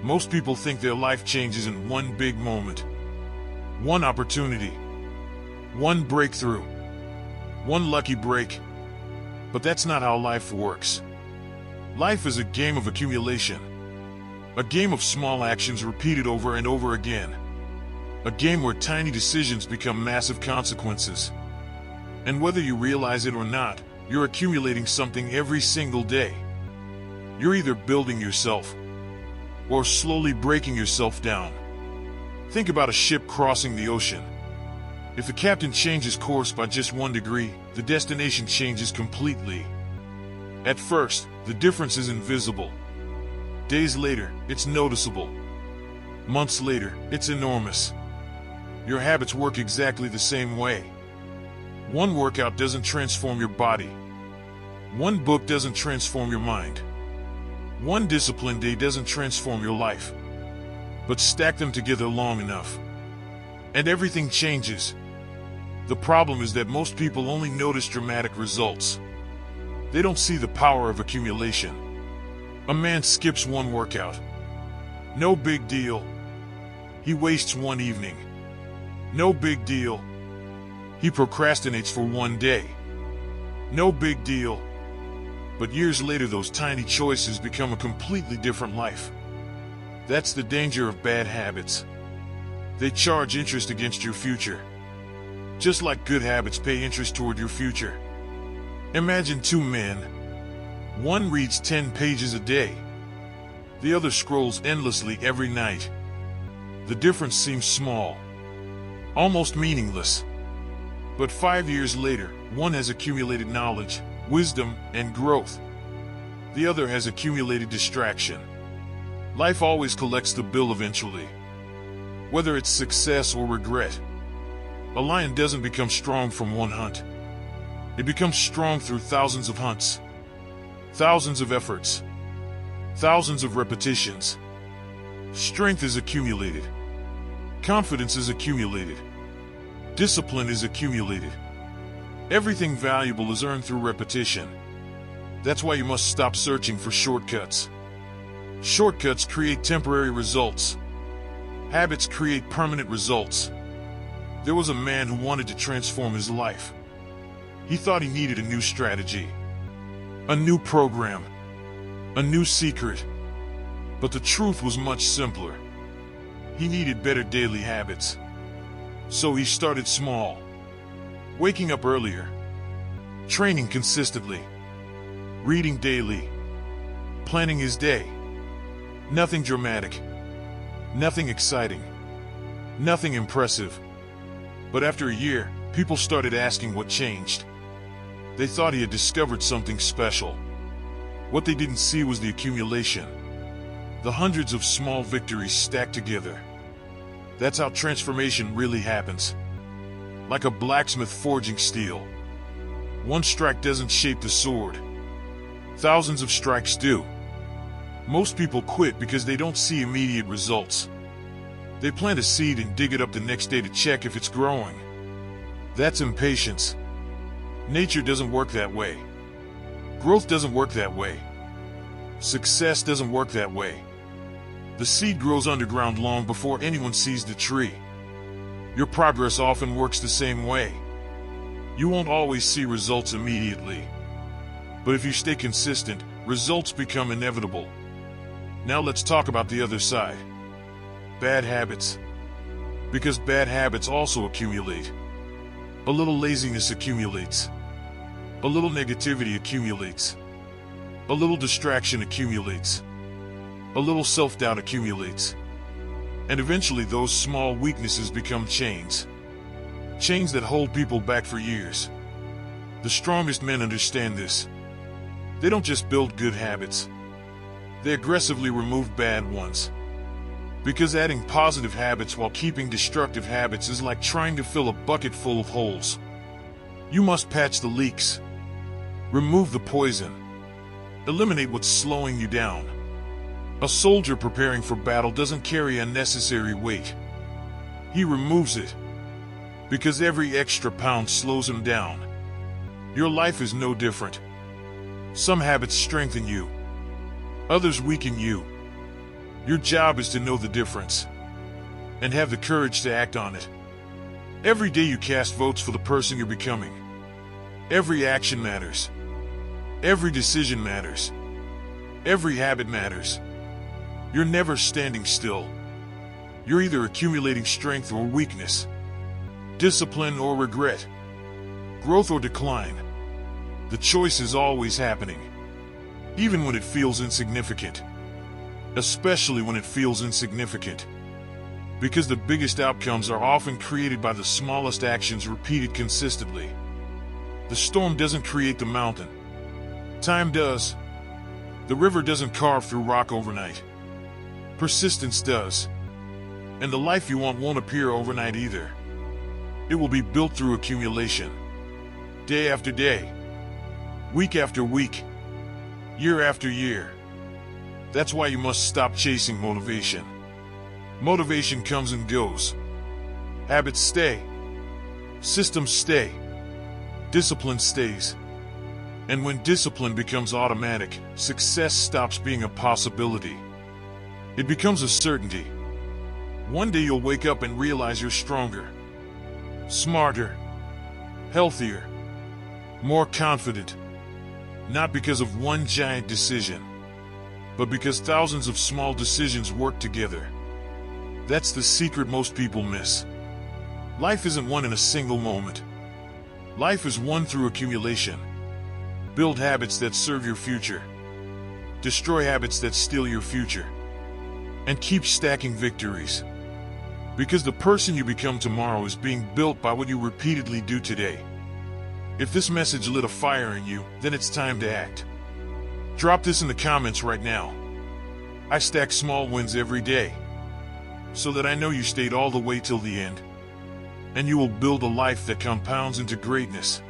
Most people think their life changes in one big moment, one opportunity, one breakthrough, one lucky break. But that's not how life works. Life is a game of accumulation, a game of small actions repeated over and over again, a game where tiny decisions become massive consequences. And whether you realize it or not, you're accumulating something every single day. You're either building yourself or slowly breaking yourself down. Think about a ship crossing the ocean. If the captain changes course by just 1 degree, the destination changes completely. At first, the difference is invisible. Days later, it's noticeable. Months later, it's enormous. Your habits work exactly the same way. One workout doesn't transform your body. One book doesn't transform your mind. One discipline day doesn't transform your life. But stack them together long enough, and everything changes. The problem is that most people only notice dramatic results. They don't see the power of accumulation. A man skips one workout. No big deal. He wastes one evening. No big deal. He procrastinates for one day. No big deal. But years later, those tiny choices become a completely different life. That's the danger of bad habits. They charge interest against your future, just like good habits pay interest toward your future. Imagine two men. One reads 10 pages a day. The other scrolls endlessly every night. The difference seems small, almost meaningless. But 5 years later, one has accumulated knowledge, wisdom, and growth. The other has accumulated distraction. Life always collects the bill eventually, whether it's success or regret. A lion doesn't become strong from one hunt. It becomes strong through thousands of hunts, thousands of efforts, thousands of repetitions. Strength is accumulated. Confidence is accumulated. Discipline is accumulated. Everything valuable is earned through repetition. That's why you must stop searching for shortcuts. Shortcuts create temporary results. Habits create permanent results. There was a man who wanted to transform his life. He thought he needed a new strategy, a new program, a new secret. But the truth was much simpler. He needed better daily habits. So he started small, waking up earlier, training consistently, reading daily, planning his day. Nothing dramatic, nothing exciting, nothing impressive. But after a year, people started asking what changed. They thought he had discovered something special. What they didn't see was the accumulation, the hundreds of small victories stacked together. That's how transformation really happens. Like a blacksmith forging steel. One strike doesn't shape the sword. Thousands of strikes do. Most people quit because they don't see immediate results. They plant a seed and dig it up the next day to check if it's growing. That's impatience. Nature doesn't work that way. Growth doesn't work that way. Success doesn't work that way. The seed grows underground long before anyone sees the tree. Your progress often works the same way. You won't always see results immediately. But if you stay consistent, results become inevitable. Now let's talk about the other side. Bad habits. Because bad habits also accumulate. A little laziness accumulates. A little negativity accumulates. A little distraction accumulates. A little self-doubt accumulates. And eventually those small weaknesses become chains. Chains that hold people back for years. The strongest men understand this. They don't just build good habits. They aggressively remove bad ones. Because adding positive habits while keeping destructive habits is like trying to fill a bucket full of holes. You must patch the leaks. Remove the poison. Eliminate what's slowing you down. A soldier preparing for battle doesn't carry unnecessary weight. He removes it. Because every extra pound slows him down. Your life is no different. Some habits strengthen you. Others weaken you. Your job is to know the difference and have the courage to act on it. Every day you cast votes for the person you're becoming. Every action matters. Every decision matters. Every habit matters. You're never standing still. You're either accumulating strength or weakness, discipline or regret, growth or decline. The choice is always happening, even when it feels insignificant. Especially when it feels insignificant. Because the biggest outcomes are often created by the smallest actions repeated consistently. The storm doesn't create the mountain. Time does. The river doesn't carve through rock overnight. Persistence does. And the life you want won't appear overnight either. It will be built through accumulation. Day after day. Week after week. Year after year. That's why you must stop chasing motivation. Motivation comes and goes. Habits stay. Systems stay. Discipline stays. And when discipline becomes automatic, success stops being a possibility. It becomes a certainty. One day you'll wake up and realize you're stronger, smarter, healthier, more confident. Not because of one giant decision, but because thousands of small decisions work together. That's the secret most people miss. Life isn't won in a single moment. Life is won through accumulation. Build habits that serve your future. Destroy habits that steal your future. And keep stacking victories. Because the person you become tomorrow is being built by what you repeatedly do today. If this message lit a fire in you, then it's time to act. Drop this in the comments right now. I stack small wins every day, so that I know you stayed all the way till the end, and you will build a life that compounds into greatness.